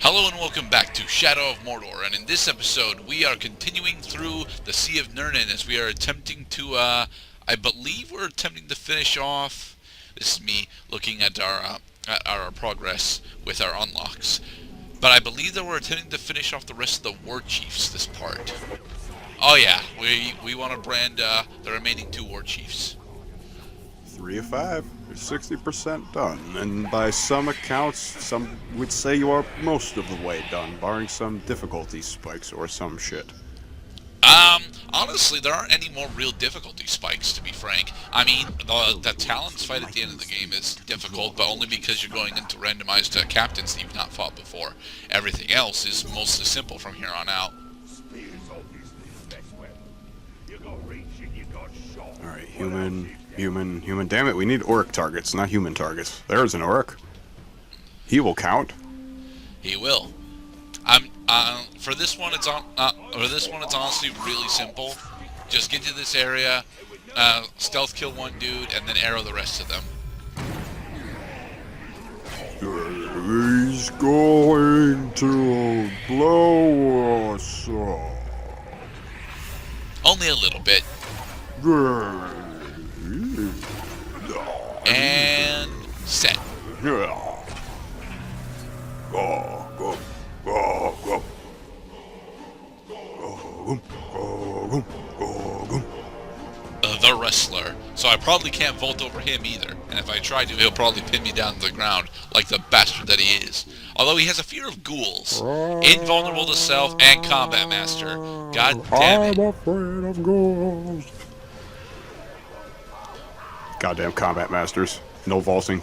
Hello and welcome back to Shadow of Mordor, and in this episode we are continuing through the Sea of Nirnen as we are attempting to, I believe we're attempting to finish off, this is me looking at our progress with our unlocks, but I believe that we're attempting to finish off the rest of the war chiefs this part. Oh yeah, we want to brand, the remaining two war chiefs. 3 of 5. You're 60% done. And by some accounts, some would say you are most of the way done, barring some difficulty spikes or some shit. Honestly, there aren't any more real difficulty spikes, to be frank. I mean, the Talons fight at the end of the game is difficult, but only because you're going into randomized captains that you've not fought before. Everything else is mostly simple from here on out. Alright, human. Damn it, we need orc targets, not human targets. There's an orc. He will count. He will. For this one, it's honestly really simple. Just get to this area, stealth kill one dude, and then arrow the rest of them. He's going to blow us up. Only a little bit. And set. The wrestler. So I probably can't vault over him either. And if I try to, he'll probably pin me down to the ground like the bastard that he is. Although he has a fear of ghouls. Invulnerable to self and combat master. God damn it. I'm afraid of ghouls. Goddamn combat masters. No vaulting.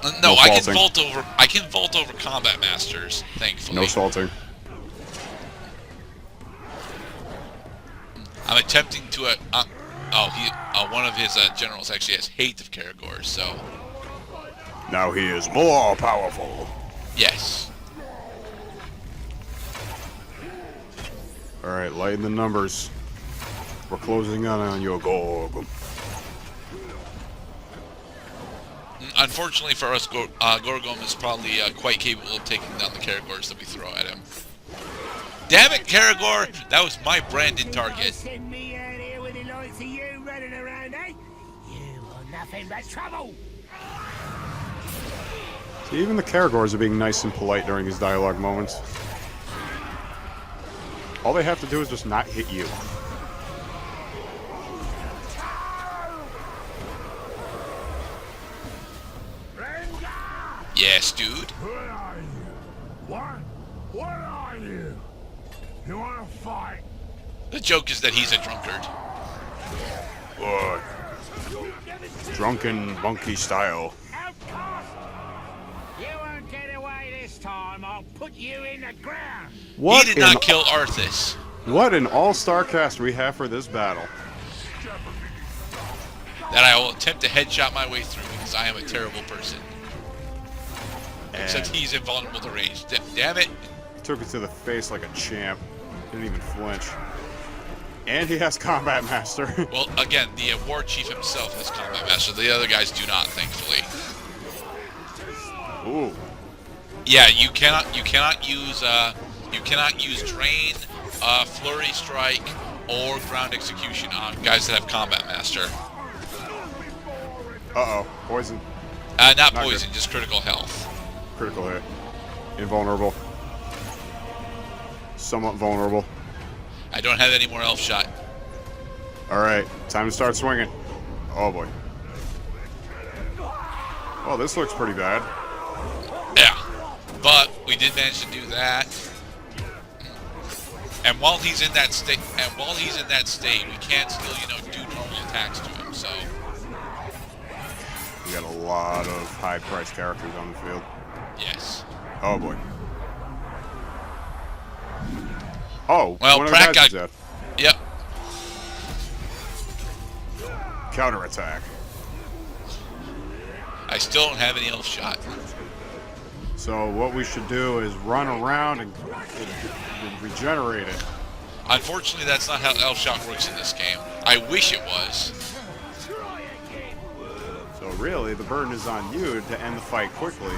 No, No I can salting. vault over. I can vault over combat masters. Thankfully, No salting. I'm attempting to. One of his generals actually has hate of Karagor. So Now he is more powerful. yes, Alright, lighten the numbers. We're closing in on you, Gorgum. unfortunately for us, Gorgom is probably quite capable of taking down the Karagors that we throw at him. Damn it, Karagor! That was my Brandon target. Send me out here with the likes of you running around, eh? You are nothing but trouble. See, even the Karagors are being nice and polite during these dialogue moments. All they have to do is just not hit you. Yes, dude. What are you? What? What are you? You want to fight? The joke is that he's a drunkard. What? Drunken monkey style. Outcast! You won't get away this time. I'll put you in the ground. What He did not kill Arthas. What an all-star cast we have for this battle. That I will attempt to headshot my way through because I am a terrible person. Except he's invulnerable to range. Damn it. Took it to the face like a champ. Didn't even flinch. And he has combat master. Well, again, the war chief himself has combat master. The other guys do not, thankfully. Ooh. Yeah, you cannot use drain, flurry strike, or ground execution on guys that have combat master. Uh-oh. Poison. Not Not poison, good. just critical health. Critical hit. Invulnerable. Somewhat vulnerable. I don't have any more elf shot. Alright, time to start swinging. Oh boy. Oh, this looks pretty bad. Yeah, but we did manage to do that. And while he's in that state, we can't still, do normal attacks to him. So We got a lot of high-priced characters on the field. yes. Oh boy. Oh, Well, one of the Pratt guys is got- dead. Yep. Counterattack. I still don't have any elf shot. So what we should do is run around and regenerate it. Unfortunately, that's not how elf shot works in this game. I wish it was. So really, the burden is on you to end the fight quickly.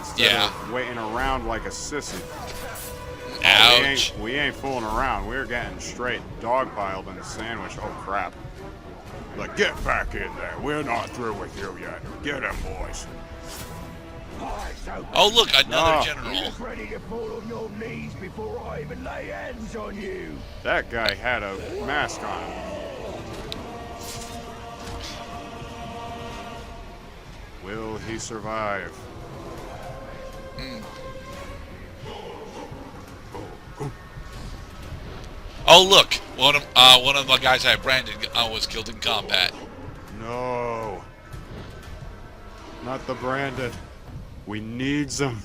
It's instead Yeah. of waiting around like a sissy. Ouch. We ain't fooling around. We're getting straight dogpiled and sandwiched. Oh, crap. Like, get back in there. We're not through with you yet. Get him, boys. Oh, look, another No. general. Ready to fall on your knees before I even lay hands on you. That guy had a mask on him. Will he survive? Oh, look, one of the guys I branded was killed in combat. No. Not the branded. We needs them.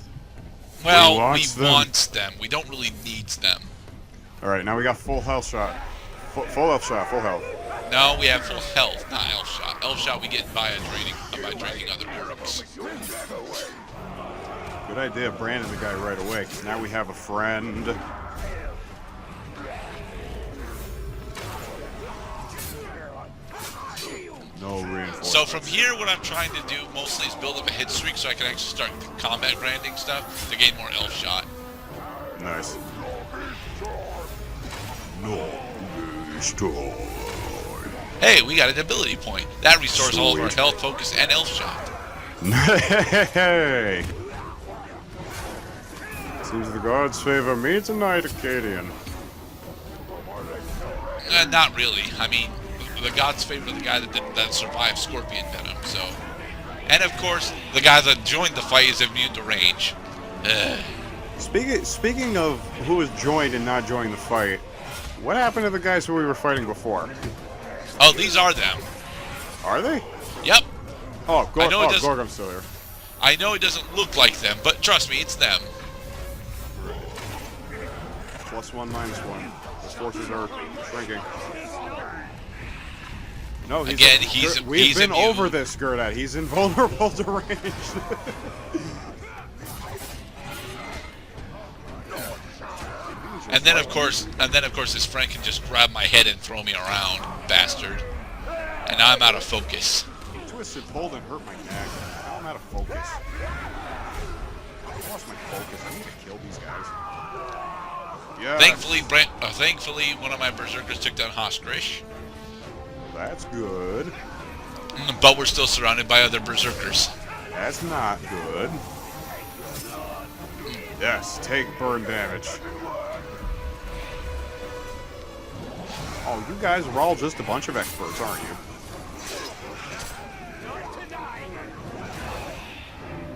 Well, we wants them. want them. We don't really need them. Alright, now we got full health shot. Full health shot, full health. No, we have full health, not elf shot. Elf shot we get by draining other uruks. Good idea of branding the guy right away, because now we have a friend. No reinforcements. So from here, what I'm trying to do mostly is build up a hit streak so I can actually start combat branding stuff to gain more elf shot. Nice. No destroy. Hey, we got an ability point. That restores all of our Sweet. health, focus, and elf shot. Hey! Seems the gods favor me tonight, Acadian. Not really. I mean, the gods favor the guy that survived scorpion venom, so. And of course, the guy that joined the fight is immune to range. Ugh. Speaking of who was joined and not joined the fight, what happened to the guys who we were fighting before? Oh, these are them. Are they? Yep. Oh, I know it doesn't- Gorgum's still here. I know it doesn't look like them, but trust me, it's them. +1, -1. His forces are shrinking. No, we've been immune. over this, Gerdat. He's invulnerable to range. And then of course this friend can just grab my head and throw me around, bastard. And now I'm out of focus. Twisted hold and hurt my neck. Now I'm out of focus. I lost my focus. I need to kill these guys. Yeah. Thankfully, one of my berserkers took down Hoskrish. That's good. But we're still surrounded by other berserkers. That's not good. Yes, take burn damage. Oh, you guys are all just a bunch of experts, aren't you?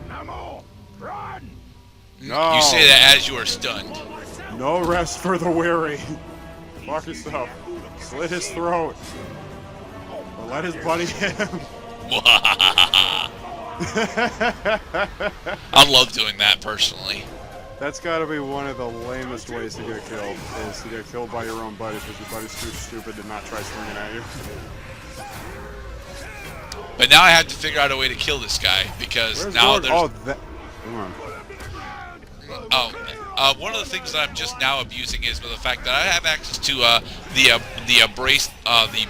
Namo, run! No. You say that as you are stunned. No rest for the weary. Fuck yourself. Slit his throat. Or let his buddy hit him. I love doing that personally. That's got to be one of the lamest ways to get killed, is to get killed by your own buddy because your buddy's too stupid to not try swinging at you. But now I have to figure out a way to kill this guy because Where's now Gorg? there's Oh, that... Come on. one of the things that I'm just now abusing is the fact that I have access to the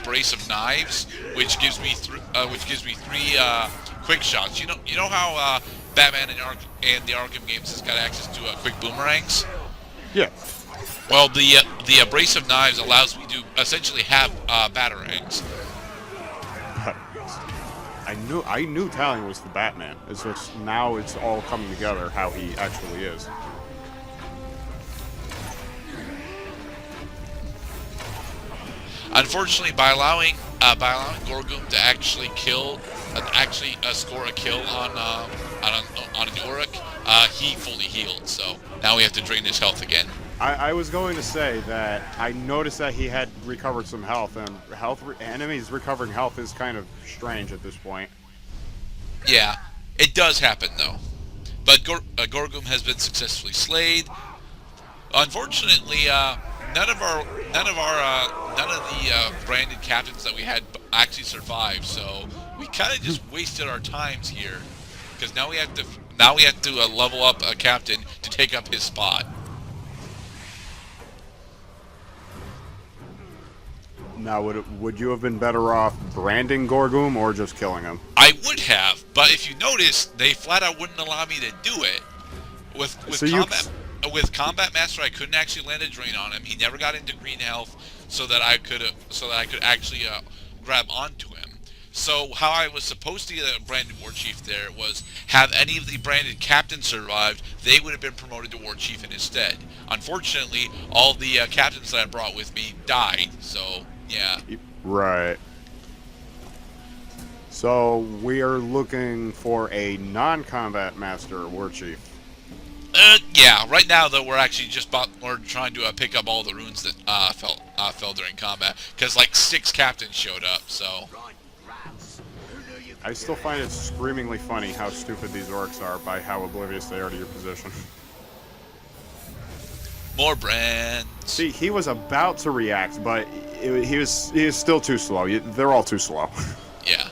brace of knives, which gives me three quick shots. You know how Batman and the Arkham games has got access to quick boomerangs. Yeah. Well, the brace of knives allows me to essentially have batarangs. I knew Talion was the Batman. It's just now it's all coming together how he actually is. Unfortunately, by allowing Gorgum to actually score a kill on an Uruk, he fully healed. So now we have to drain his health again. I was going to say that I noticed that he had recovered some health, and enemies recovering health is kind of strange at this point. Yeah, it does happen though. But Gorgum has been successfully slayed. Unfortunately, none of the branded captains that we had actually survived. So we kind of just wasted our times here, because now we have to level up a captain to take up his spot. Now, would you have been better off branding Gorgum or just killing him? I would have, but if you notice, they flat out wouldn't allow me to do it. with So you- combat master, I couldn't actually land a drain on him. He never got into green health, so that I could actually grab onto him. So how I was supposed to get a branded war chief there was have any of the branded captains survived, they would have been promoted to war chief instead. Unfortunately, all the captains that I brought with me died. So yeah. Right. So we are looking for a non-combat master war chief. Yeah. Right now, though, we're trying to pick up all the runes that fell during combat because like 6 captains showed up. So I still find it screamingly funny how stupid these orcs are by how oblivious they are to your position. more brands. See, he was about to react, but he was still too slow. They're all too slow. Yeah.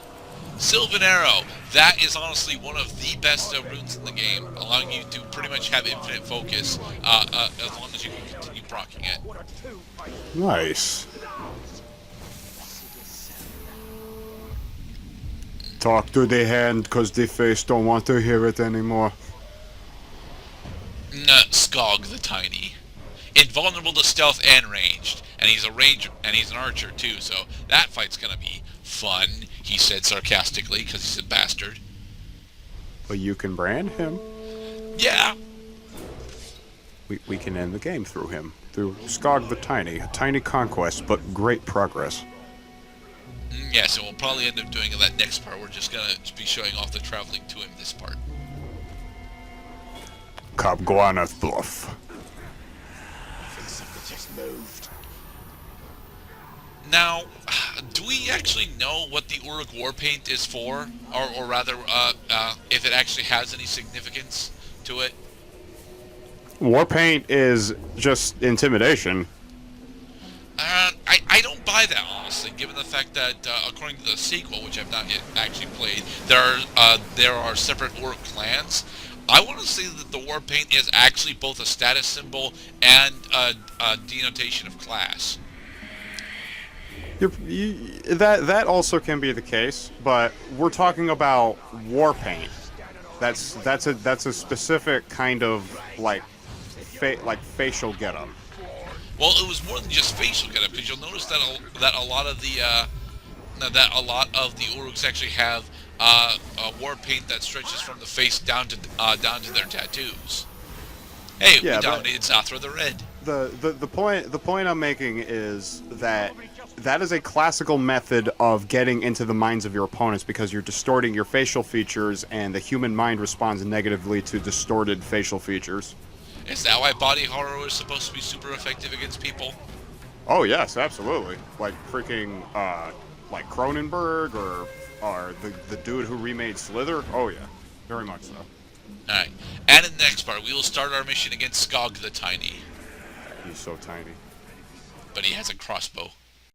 Sylvan Arrow. That is honestly one of the best runes in the game, allowing you to pretty much have infinite focus as long as you can continue proccing it. Nice. Talk to the hand, because the face don't want to hear it anymore. Skog the Tiny. Invulnerable to stealth and ranged. And he's an archer too, so that fight's gonna be fun, he said sarcastically, because he's a bastard. But you can brand him. Yeah. We can end the game through him. Through Skog the Tiny. A tiny conquest, but great progress. Yeah, so we'll probably end up doing that next part. We're just gonna be showing off the traveling to him this part. Kabguanath Bluff. Now, do we actually know what the Uruk war paint is for? Or rather, if it actually has any significance to it? Warpaint is just intimidation. I don't buy that, honestly, given the fact that, according to the sequel, which I've not yet actually played, there are separate Uruk clans. I want to say that the war paint is actually both a status symbol and a denotation of class. That also can be the case, but we're talking about war paint. That's a specific kind of like facial getup. Well, it was more than just facial getup, because you'll notice that a lot of the Uruks actually have a war paint that stretches from the face down to their tattoos. Hey, Yeah, we dominated Zathra the Red. The point I'm making is that is a classical method of getting into the minds of your opponents, because you're distorting your facial features, and the human mind responds negatively to distorted facial features. Is that why body horror is supposed to be super effective against people? Oh yes, absolutely. Like freaking like Cronenberg or the dude who remade Slither. Oh yeah, very much so. Alright, and in the next part, we will start our mission against Skog the Tiny. He's so tiny. But he has a crossbow.